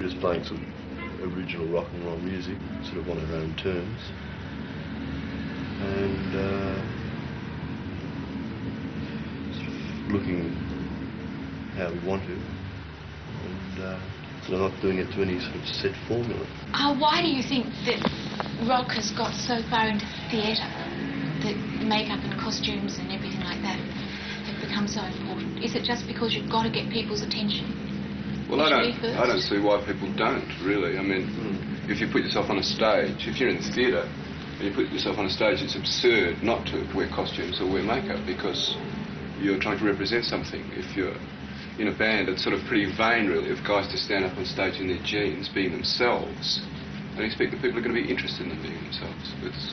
we're just playing sort of original rock and roll music, sort of on our own terms. And sort of looking how we want to. And sort of not doing it to any sort of set formula. Why do you think that rock has got so far into theatre, that makeup and costumes and everything like that have become so important? Is it just because you've got to get people's attention? Well, I don't see why people don't, really. I mean, if you put yourself on a stage, if you're in the theatre and you put yourself on a stage, it's absurd not to wear costumes or wear makeup because you're trying to represent something. If you're in a band, it's sort of pretty vain, really, of guys to stand up on stage in their jeans, being themselves, and expect that people are going to be interested in them being themselves. It's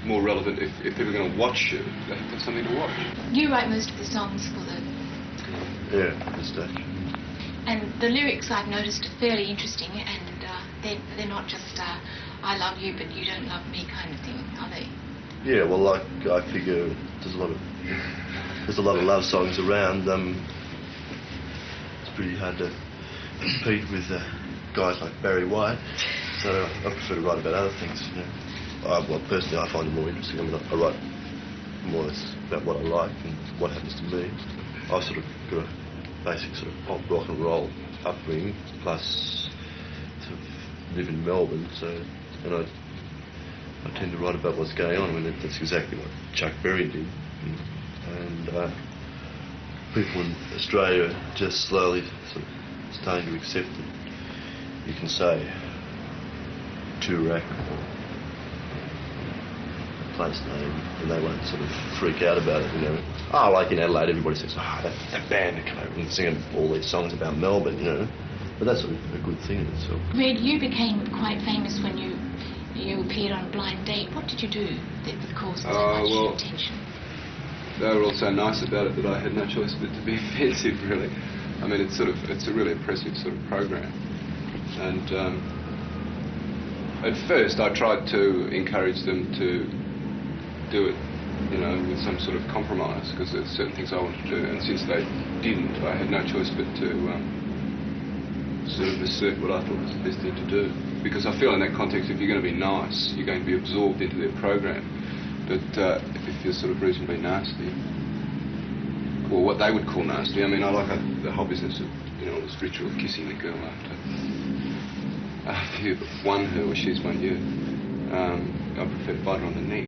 more relevant if people are going to watch you, they have got something to watch. You write most of the songs for the... Yeah, at this stage. And the lyrics, I've noticed, are fairly interesting, and they're not just I love you but you don't love me kind of thing, are they? Yeah, well, like I figure there's a lot of love songs around. It's pretty hard to compete with guys like Barry White, so I prefer to write about other things. You know, well, personally, I find it more interesting. I mean, I write more or less about what I like and what happens to me. I've sort of got a basic sort of pop rock and roll upbringing, plus sort of live in Melbourne, so and I tend to write about what's going on. I mean, that's exactly what Chuck Berry did, and people in Australia are just slowly sort of starting to accept that you can say Toorak or place name and they won't sort of freak out about it, you know. Oh, like in Adelaide, everybody says, that band that came over and singing all these songs about Melbourne, you know. But that's a good thing in itself. Red, you became quite famous when you appeared on Blind Date. What did you do that caused so much attention? They were all so nice about it that I had no choice but to be offensive, really. I mean, it's a really impressive sort of program. And at first I tried to encourage them to do it, you know, with some sort of compromise, because there's certain things I wanted to do, and since they didn't, I had no choice but to sort of assert what I thought was the best thing to do. Because I feel in that context, if you're going to be nice, you're going to be absorbed into their program. But if you're sort of reasonably nasty, or what they would call nasty, I mean, I like the whole business of, you know, all this ritual of kissing the girl after you've won her or she's won you. I prefer to bite her on the neck.